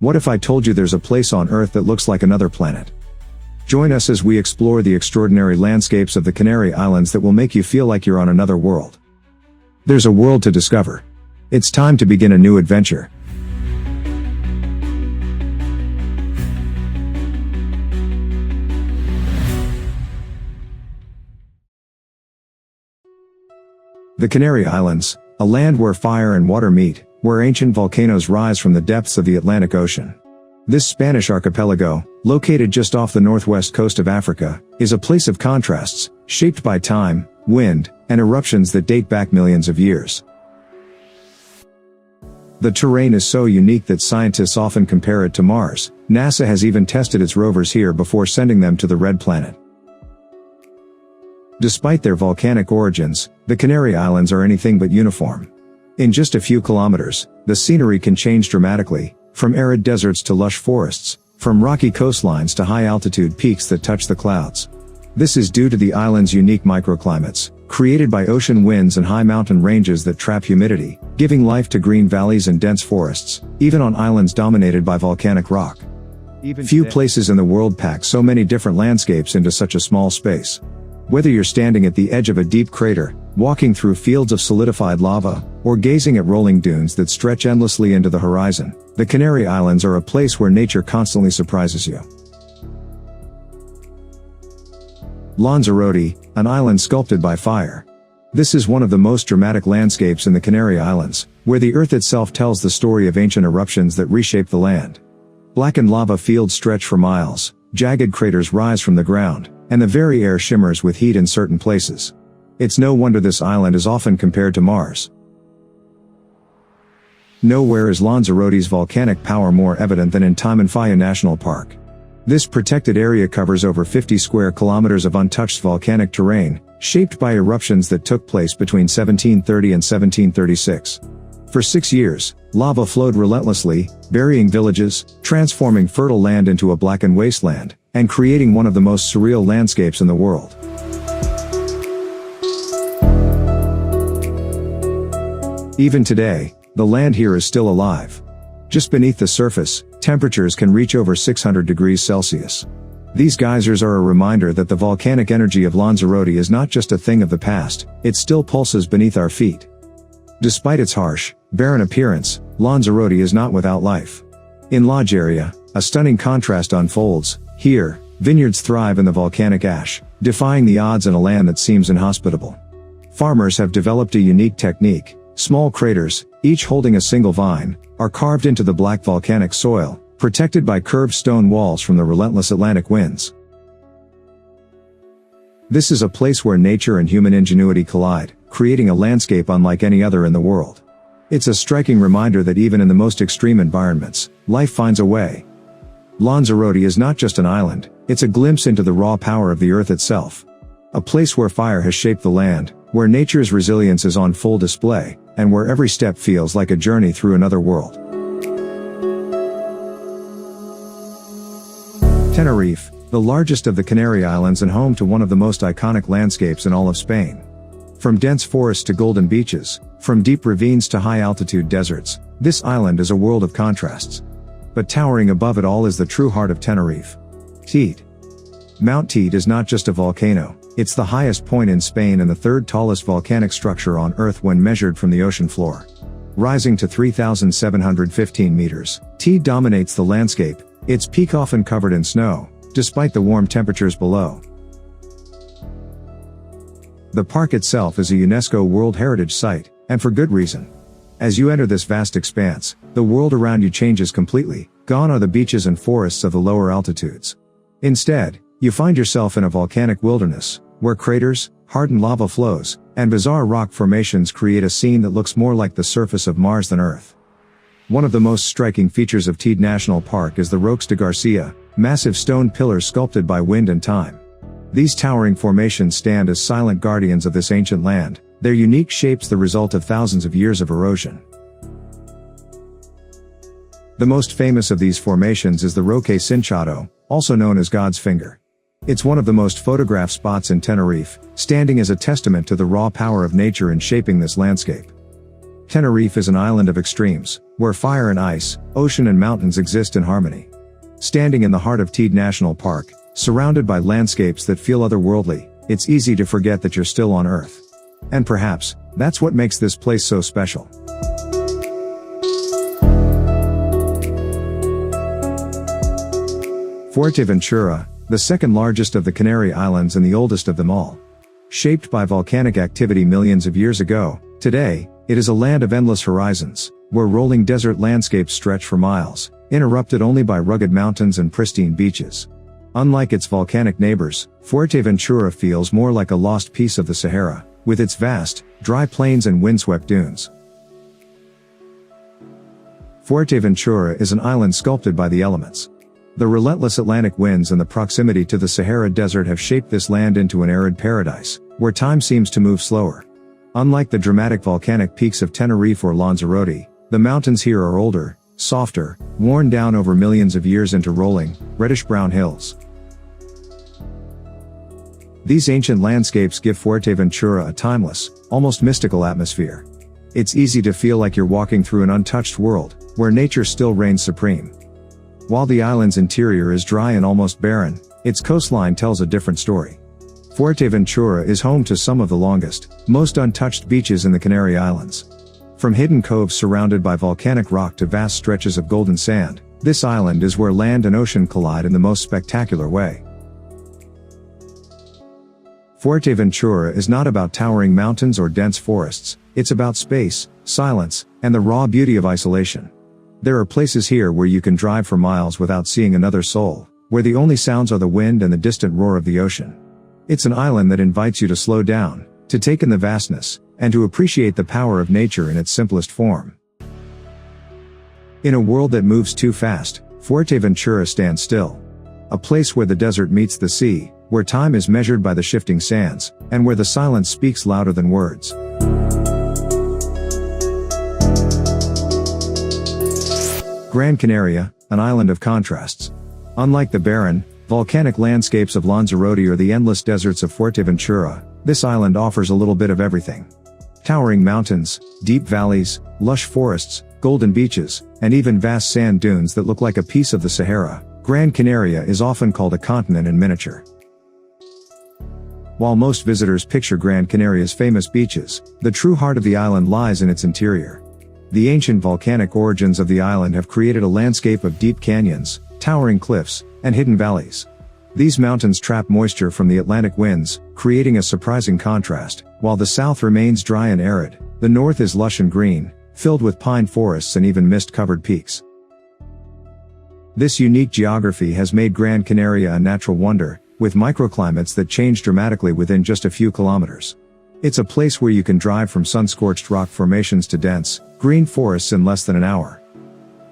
What if I told you there's a place on Earth that looks like another planet? Join us as we explore the extraordinary landscapes of the Canary Islands that will make you feel like you're on another world. There's a world to discover. It's time to begin a new adventure. The Canary Islands, a land where fire and water meet, where ancient volcanoes rise from the depths of the Atlantic Ocean. This Spanish archipelago, located just off the northwest coast of Africa, is a place of contrasts, shaped by time, wind, and eruptions that date back millions of years. The terrain is so unique that scientists often compare it to Mars. NASA has even tested its rovers here before sending them to the Red Planet. Despite their volcanic origins, the Canary Islands are anything but uniform. In just a few kilometers, the scenery can change dramatically, from arid deserts to lush forests, from rocky coastlines to high-altitude peaks that touch the clouds. This is due to the island's unique microclimates, created by ocean winds and high mountain ranges that trap humidity, giving life to green valleys and dense forests, even on islands dominated by volcanic rock. Few places in the world pack so many different landscapes into such a small space. Whether you're standing at the edge of a deep crater, walking through fields of solidified lava, or gazing at rolling dunes that stretch endlessly into the horizon, the Canary Islands are a place where nature constantly surprises you. Lanzarote, an island sculpted by fire. This is one of the most dramatic landscapes in the Canary Islands, where the earth itself tells the story of ancient eruptions that reshaped the land. Blackened lava fields stretch for miles, jagged craters rise from the ground, and the very air shimmers with heat in certain places. It's no wonder this island is often compared to Mars. Nowhere is Lanzarote's volcanic power more evident than in Timanfaya National Park. This protected area covers over 50 square kilometers of untouched volcanic terrain, shaped by eruptions that took place between 1730 and 1736. For 6 years, lava flowed relentlessly, burying villages, transforming fertile land into a blackened wasteland, and creating one of the most surreal landscapes in the world. Even today, the land here is still alive. Just beneath the surface, temperatures can reach over 600 degrees Celsius. These geysers are a reminder that the volcanic energy of Lanzarote is not just a thing of the past, it still pulses beneath our feet. Despite its harsh, barren appearance, Lanzarote is not without life. In Lanzarote, a stunning contrast unfolds. Here, vineyards thrive in the volcanic ash, defying the odds in a land that seems inhospitable. Farmers have developed a unique technique. Small craters, each holding a single vine, are carved into the black volcanic soil, protected by curved stone walls from the relentless Atlantic winds. This is a place where nature and human ingenuity collide, creating a landscape unlike any other in the world. It's a striking reminder that even in the most extreme environments, life finds a way. Lanzarote is not just an island, it's a glimpse into the raw power of the earth itself. A place where fire has shaped the land, where nature's resilience is on full display, and where every step feels like a journey through another world. Tenerife, the largest of the Canary Islands and home to one of the most iconic landscapes in all of Spain. From dense forests to golden beaches, from deep ravines to high-altitude deserts, this island is a world of contrasts. But towering above it all is the true heart of Tenerife. Teide. Mount Teide is not just a volcano, it's the highest point in Spain and the third tallest volcanic structure on Earth when measured from the ocean floor. Rising to 3,715 meters, Teide dominates the landscape, its peak often covered in snow, despite the warm temperatures below. The park itself is a UNESCO World Heritage Site, and for good reason. As you enter this vast expanse, the world around you changes completely. Gone are the beaches and forests of the lower altitudes. Instead, you find yourself in a volcanic wilderness, where craters, hardened lava flows, and bizarre rock formations create a scene that looks more like the surface of Mars than Earth. One of the most striking features of Teide National Park is the Roques de Garcia, massive stone pillars sculpted by wind and time. These towering formations stand as silent guardians of this ancient land, their unique shapes the result of thousands of years of erosion. The most famous of these formations is the Roque Cinchado, also known as God's Finger. It's one of the most photographed spots in Tenerife, standing as a testament to the raw power of nature in shaping this landscape. Tenerife is an island of extremes, where fire and ice, ocean and mountains exist in harmony. Standing in the heart of Teide National Park, surrounded by landscapes that feel otherworldly, it's easy to forget that you're still on Earth. And perhaps, that's what makes this place so special. Fuerteventura, the second largest of the Canary Islands and the oldest of them all. Shaped by volcanic activity millions of years ago, today, it is a land of endless horizons, where rolling desert landscapes stretch for miles, interrupted only by rugged mountains and pristine beaches. Unlike its volcanic neighbors, Fuerteventura feels more like a lost piece of the Sahara, with its vast, dry plains and windswept dunes. Fuerteventura is an island sculpted by the elements. The relentless Atlantic winds and the proximity to the Sahara Desert have shaped this land into an arid paradise, where time seems to move slower. Unlike the dramatic volcanic peaks of Tenerife or Lanzarote, the mountains here are older, softer, worn down over millions of years into rolling, reddish-brown hills. These ancient landscapes give Fuerteventura a timeless, almost mystical atmosphere. It's easy to feel like you're walking through an untouched world, where nature still reigns supreme. While the island's interior is dry and almost barren, its coastline tells a different story. Fuerteventura is home to some of the longest, most untouched beaches in the Canary Islands. From hidden coves surrounded by volcanic rock to vast stretches of golden sand, this island is where land and ocean collide in the most spectacular way. Fuerteventura is not about towering mountains or dense forests, it's about space, silence, and the raw beauty of isolation. There are places here where you can drive for miles without seeing another soul, where the only sounds are the wind and the distant roar of the ocean. It's an island that invites you to slow down, to take in the vastness, and to appreciate the power of nature in its simplest form. In a world that moves too fast, Fuerteventura stands still. A place where the desert meets the sea, where time is measured by the shifting sands, and where the silence speaks louder than words. Gran Canaria, an island of contrasts. Unlike the barren, volcanic landscapes of Lanzarote or the endless deserts of Fuerteventura, this island offers a little bit of everything. Towering mountains, deep valleys, lush forests, golden beaches, and even vast sand dunes that look like a piece of the Sahara, Gran Canaria is often called a continent in miniature. While most visitors picture Gran Canaria's famous beaches, the true heart of the island lies in its interior. The ancient volcanic origins of the island have created a landscape of deep canyons, towering cliffs, and hidden valleys. These mountains trap moisture from the Atlantic winds, creating a surprising contrast. While the south remains dry and arid, the north is lush and green, filled with pine forests and even mist-covered peaks. This unique geography has made Gran Canaria a natural wonder, with microclimates that change dramatically within just a few kilometers. It's a place where you can drive from sun-scorched rock formations to dense, green forests in less than an hour.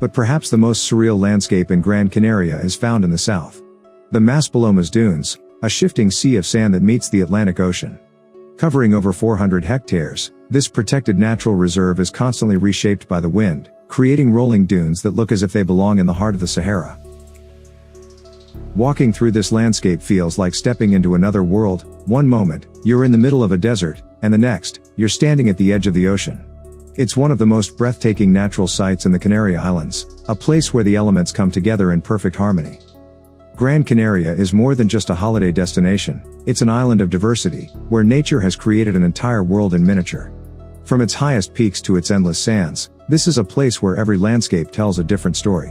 But perhaps the most surreal landscape in Gran Canaria is found in the south. The Maspalomas Dunes, a shifting sea of sand that meets the Atlantic Ocean. Covering over 400 hectares, this protected natural reserve is constantly reshaped by the wind, creating rolling dunes that look as if they belong in the heart of the Sahara. Walking through this landscape feels like stepping into another world. One moment, you're in the middle of a desert, and the next, you're standing at the edge of the ocean. It's one of the most breathtaking natural sights in the Canary Islands, a place where the elements come together in perfect harmony. Gran Canaria is more than just a holiday destination, it's an island of diversity, where nature has created an entire world in miniature. From its highest peaks to its endless sands, this is a place where every landscape tells a different story.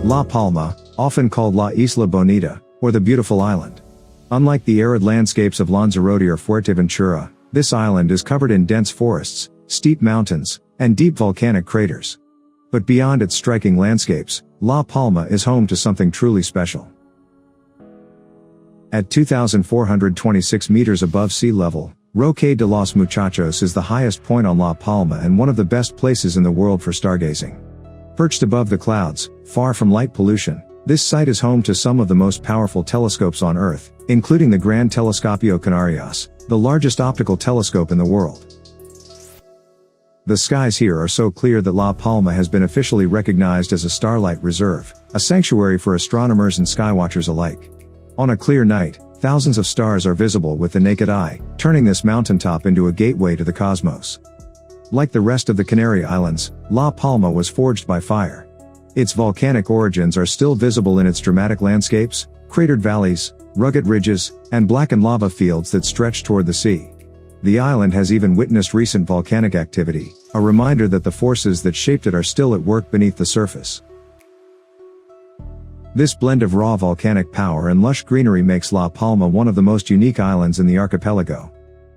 La Palma, often called La Isla Bonita, or the Beautiful Island. Unlike the arid landscapes of Lanzarote or Fuerteventura, this island is covered in dense forests, steep mountains, and deep volcanic craters. But beyond its striking landscapes, La Palma is home to something truly special. At 2,426 meters above sea level, Roque de los Muchachos is the highest point on La Palma and one of the best places in the world for stargazing. Perched above the clouds, far from light pollution, this site is home to some of the most powerful telescopes on Earth, including the Gran Telescopio Canarias, the largest optical telescope in the world. The skies here are so clear that La Palma has been officially recognized as a starlight reserve, a sanctuary for astronomers and skywatchers alike. On a clear night, thousands of stars are visible with the naked eye, turning this mountaintop into a gateway to the cosmos. Like the rest of the Canary Islands, La Palma was forged by fire. Its volcanic origins are still visible in its dramatic landscapes, cratered valleys, rugged ridges, and blackened lava fields that stretch toward the sea. The island has even witnessed recent volcanic activity, a reminder that the forces that shaped it are still at work beneath the surface. This blend of raw volcanic power and lush greenery makes La Palma one of the most unique islands in the archipelago.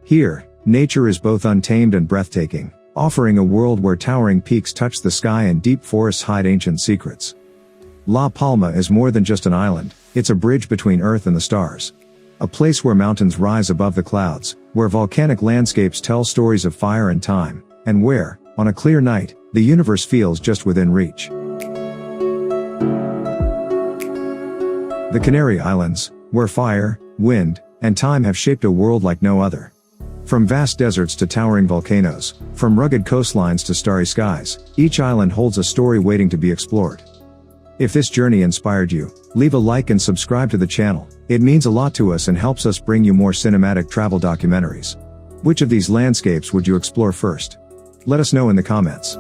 Here, nature is both untamed and breathtaking, offering a world where towering peaks touch the sky and deep forests hide ancient secrets. La Palma is more than just an island, it's a bridge between Earth and the stars. A place where mountains rise above the clouds, where volcanic landscapes tell stories of fire and time, and where, on a clear night, the universe feels just within reach. The Canary Islands, where fire, wind, and time have shaped a world like no other. From vast deserts to towering volcanoes, from rugged coastlines to starry skies, each island holds a story waiting to be explored. If this journey inspired you, leave a like and subscribe to the channel. It means a lot to us and helps us bring you more cinematic travel documentaries. Which of these landscapes would you explore first? Let us know in the comments.